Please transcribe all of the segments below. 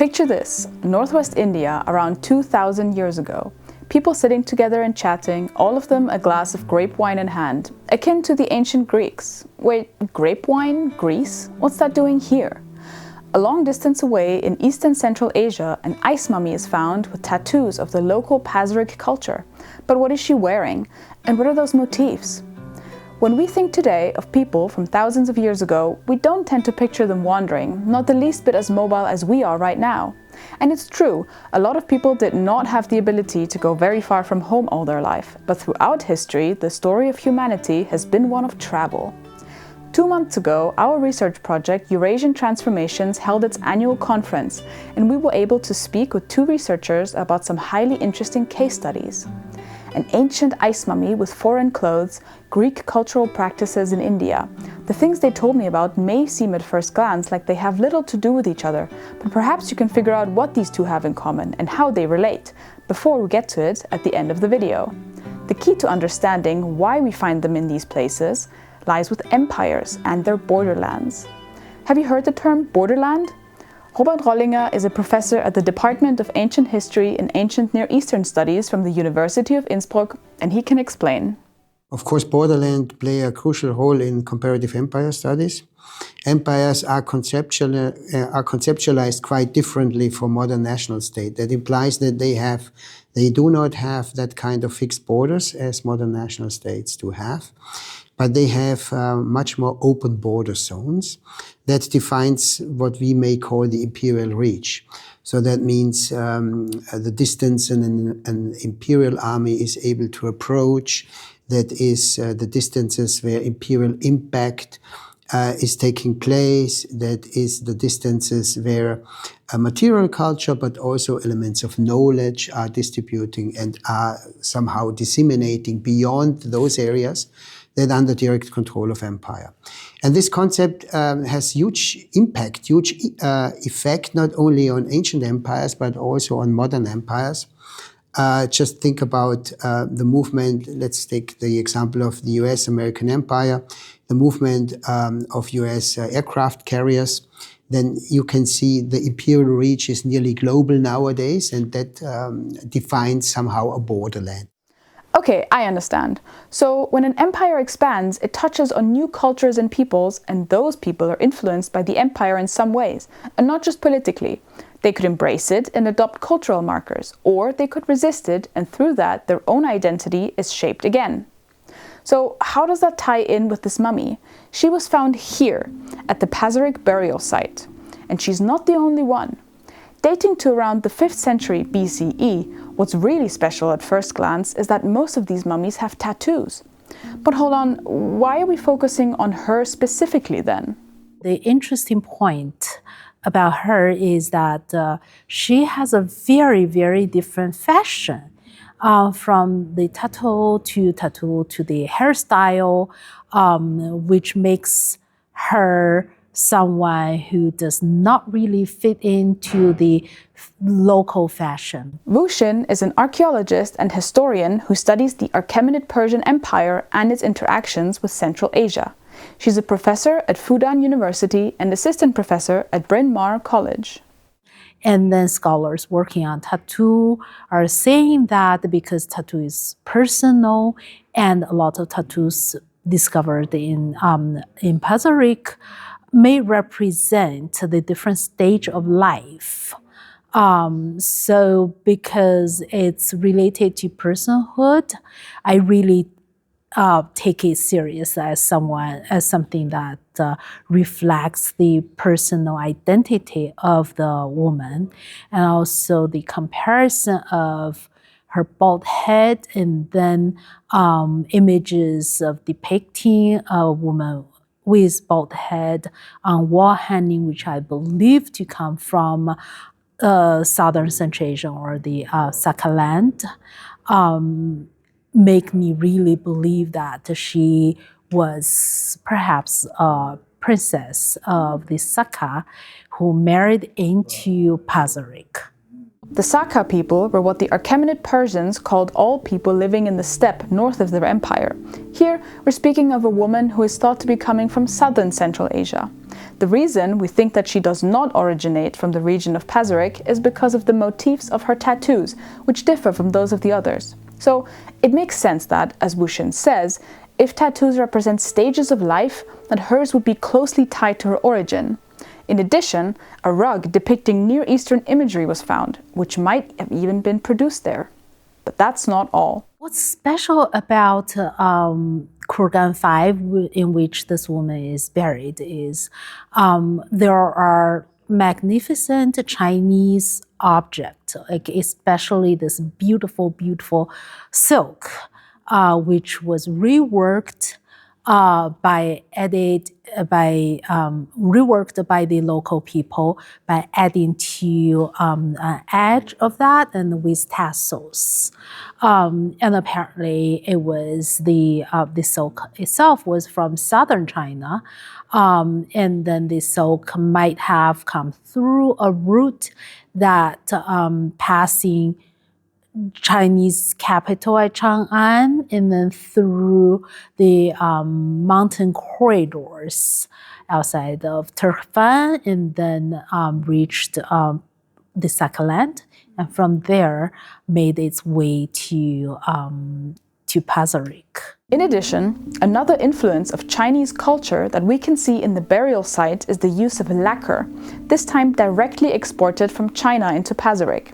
Picture this, Northwest India around 2000 years ago. People sitting together and chatting, all of them a glass of grape wine in hand, akin to the ancient Greeks. Wait, grape wine? Greece? What's that doing here? A long distance away in Eastern Central Asia, an ice mummy is found with tattoos of the local Pazyryk culture. But what is she wearing? And what are those motifs? When we think today of people from thousands of years ago, we don't tend to picture them wandering, not the least bit as mobile as we are right now. And it's true, a lot of people did not have the ability to go very far from home all their life, but throughout history, the story of humanity has been one of travel. 2 months ago, our research project, Eurasian Transformations, held its annual conference, and we were able to speak with 2 researchers about some highly interesting case studies. An ancient ice mummy with foreign clothes, Greek cultural practices in India. The things they told me about may seem at first glance like they have little to do with each other, but perhaps you can figure out what these 2 have in common and how they relate, before we get to it at the end of the video. The key to understanding why we find them in these places lies with empires and their borderlands. Have you heard the term borderland? Robert Rollinger is a professor at the Department of Ancient History and Ancient Near Eastern Studies from the University of Innsbruck, and he can explain. Of course, borderland play a crucial role in comparative empire studies. Empires are conceptualized quite differently from modern national state. That implies that they do not have that kind of fixed borders as modern national states do have. But they have much more open border zones that defines what we may call the imperial reach. So that means the distance an imperial army is able to approach, that is the distances where imperial impact is taking place, that is the distances where a material culture but also elements of knowledge are distributing and are somehow disseminating beyond those areas that under direct control of empire. And this concept has huge impact, huge effect, not only on ancient empires, but also on modern empires. Just think about the movement, let's take the example of the US-American Empire, the movement of US aircraft carriers. Then you can see the imperial reach is nearly global nowadays, and that defines somehow a borderland. Okay, I understand. So when an empire expands, it touches on new cultures and peoples, and those people are influenced by the empire in some ways, and not just politically. They could embrace it and adopt cultural markers, or they could resist it, and through that, their own identity is shaped again. So how does that tie in with this mummy? She was found here, at the Pazyryk burial site, and she's not the only one. Dating to around the 5th century BCE, what's really special at first glance is that most of these mummies have tattoos. But hold on, why are we focusing on her specifically then? The interesting point about her is that she has a very, very different fashion. From the tattoo to the hairstyle, which makes her someone who does not really fit into the local fashion. Wu Xin is an archaeologist and historian who studies the Achaemenid Persian Empire and its interactions with Central Asia. She's a professor at Fudan University and assistant professor at Bryn Mawr College. And then scholars working on tattoo are saying that because tattoo is personal and a lot of tattoos discovered in Pazyryk may represent the different stage of life. So because it's related to personhood, I really take it serious as something that reflects the personal identity of the woman, and also the comparison of her bald head and then images of depicting a woman with bald head on wall hanging, which I believe to come from southern Central Asia or the Sakha land, make me really believe that she was perhaps a princess of the Sakha who married into Pazyryk. The Sakha people were what the Achaemenid Persians called all people living in the steppe north of their empire. Here, we're speaking of a woman who is thought to be coming from southern Central Asia. The reason we think that she does not originate from the region of Pazyryk is because of the motifs of her tattoos, which differ from those of the others. So it makes sense that, as Wushin says, if tattoos represent stages of life, that hers would be closely tied to her origin. In addition, a rug depicting Near Eastern imagery was found, which might have even been produced there. But that's not all. What's special about Kurgan 5, in which this woman is buried, is there are magnificent Chinese objects, like especially this beautiful, beautiful silk, which was reworked reworked by the local people by adding to an edge of that and with tassels. And apparently it was the silk itself was from southern China. And then the silk might have come through a route that passing Chinese capital at Chang'an, and then through the mountain corridors outside of Turfan, and then reached the Sakhalin, and from there made its way to Pazyryk. In addition, another influence of Chinese culture that we can see in the burial site is the use of lacquer, this time directly exported from China into Pazyryk.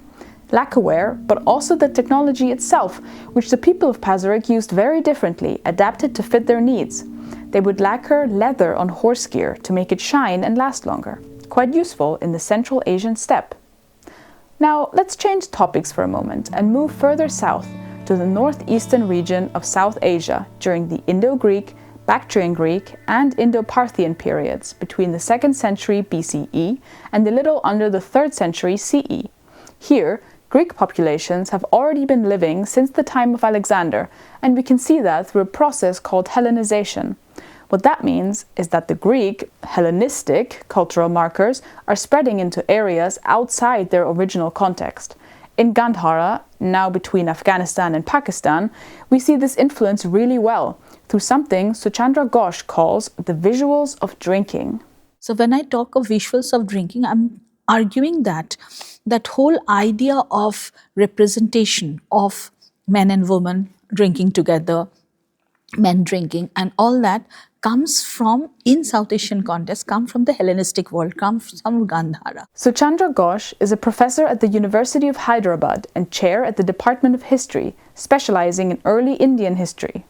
Lacquerware, but also the technology itself, which the people of Pazyryk used very differently, adapted to fit their needs. They would lacquer leather on horse gear to make it shine and last longer. Quite useful in the Central Asian steppe. Now, let's change topics for a moment and move further south to the northeastern region of South Asia during the Indo-Greek, Bactrian Greek, and Indo-Parthian periods between the 2nd century BCE and a little under the 3rd century CE. Here, Greek populations have already been living since the time of Alexander, and we can see that through a process called Hellenization. What that means is that the Greek, Hellenistic cultural markers are spreading into areas outside their original context. In Gandhara, now between Afghanistan and Pakistan, we see this influence really well through something Suchandra Ghosh calls the visuals of drinking. So when I talk of visuals of drinking, I'm arguing that whole idea of representation of men and women drinking together, men drinking, and all that comes from, in South Asian context, come from the Hellenistic world, comes from Gandhara. Suchandra Ghosh is a professor at the University of Hyderabad and chair at the Department of History, specializing in early Indian history.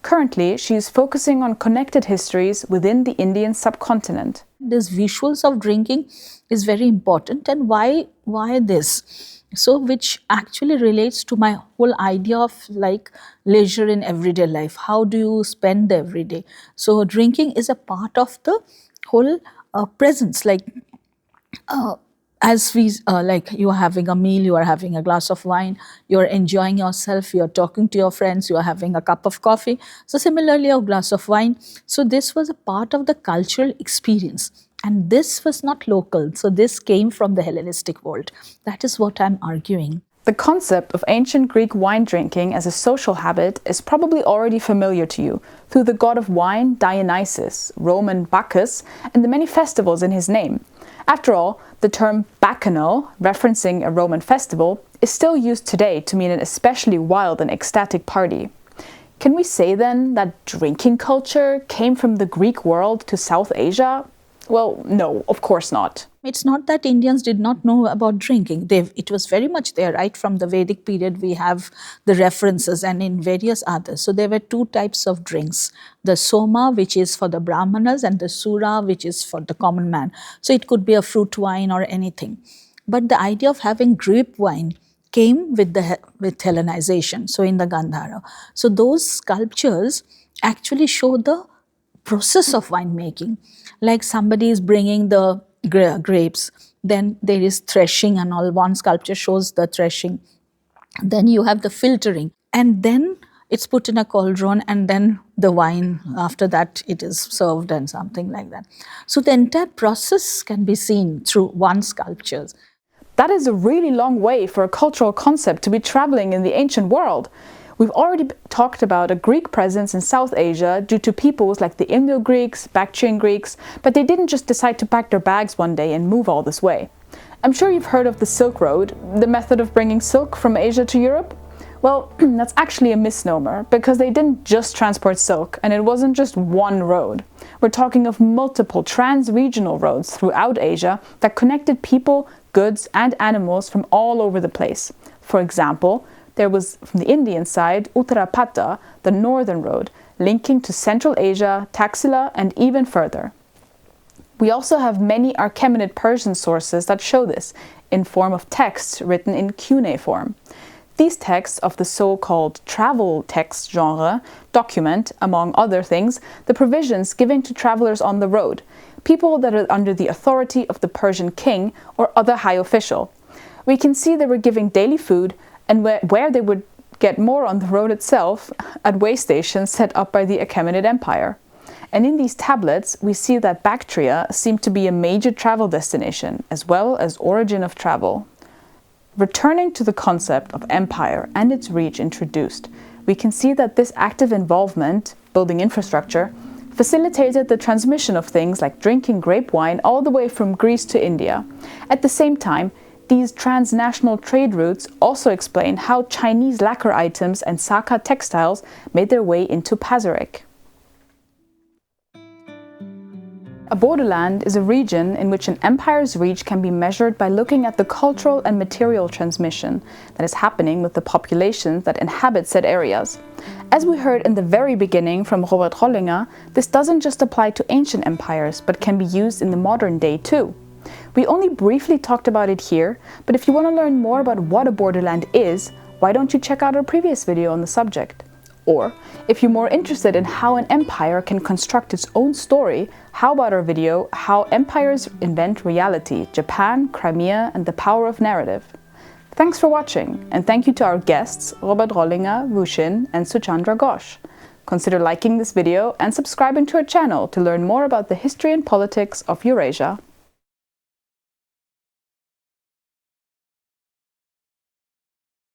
Currently, she is focusing on connected histories within the Indian subcontinent. This visuals of drinking is very important, and why this? So which actually relates to my whole idea of like leisure in everyday life. How do you spend the everyday? So drinking is a part of the whole presence, like as we like you are having a meal, you are having a glass of wine, you are enjoying yourself, you are talking to your friends, you are having a cup of coffee. So similarly, a glass of wine. So this was a part of the cultural experience. And this was not local. So this came from the Hellenistic world. That is what I'm arguing. The concept of ancient Greek wine drinking as a social habit is probably already familiar to you through the god of wine Dionysus, Roman Bacchus, and the many festivals in his name. After all, the term bacchanal, referencing a Roman festival, is still used today to mean an especially wild and ecstatic party. Can we say then that drinking culture came from the Greek world to South Asia? Well, no, of course not. It's not that Indians did not know about drinking. It was very much there, right from the Vedic period. We have the references, and in various others. So there were two types of drinks. The soma, which is for the brahmanas, and the sura, which is for the common man. So it could be a fruit wine or anything. But the idea of having grape wine came with Hellenization, so in the Gandhara. So those sculptures actually show the process of winemaking. Like somebody is bringing the grapes, then there is threshing and all. One sculpture shows the threshing. Then you have the filtering, and then it's put in a cauldron, and then the wine, after that it is served and something like that. So the entire process can be seen through one sculpture. That is a really long way for a cultural concept to be traveling in the ancient world. We've already talked about a Greek presence in South Asia due to peoples like the Indo-Greeks, Bactrian Greeks, but they didn't just decide to pack their bags one day and move all this way. I'm sure you've heard of the Silk Road, the method of bringing silk from Asia to Europe. Well, that's actually a misnomer, because they didn't just transport silk, and it wasn't just one road. We're talking of multiple trans-regional roads throughout Asia that connected people, goods, and animals from all over the place. For example, there was, from the Indian side, Uttarapata, the northern road, linking to Central Asia, Taxila, and even further. We also have many Achaemenid Persian sources that show this, in form of texts written in cuneiform. These texts of the so-called travel text genre document, among other things, the provisions given to travelers on the road, people that are under the authority of the Persian king or other high official. We can see they were giving daily food, and where they would get more on the road itself, at way stations set up by the Achaemenid Empire. And in these tablets, we see that Bactria seemed to be a major travel destination, as well as origin of travel. Returning to the concept of empire and its reach introduced, we can see that this active involvement, building infrastructure, facilitated the transmission of things like drinking grape wine all the way from Greece to India. At the same time, these transnational trade routes also explain how Chinese lacquer items and Saka textiles made their way into Pazyryk. A borderland is a region in which an empire's reach can be measured by looking at the cultural and material transmission that is happening with the populations that inhabit said areas. As we heard in the very beginning from Robert Rollinger, this doesn't just apply to ancient empires, but can be used in the modern day too. We only briefly talked about it here, but if you want to learn more about what a borderland is, why don't you check out our previous video on the subject? Or, if you're more interested in how an empire can construct its own story, how about our video, How Empires Invent Reality, Japan, Crimea, and the Power of Narrative? Thanks for watching, and thank you to our guests, Robert Rollinger, Wushin, and Suchandra Ghosh. Consider liking this video and subscribing to our channel to learn more about the history and politics of Eurasia.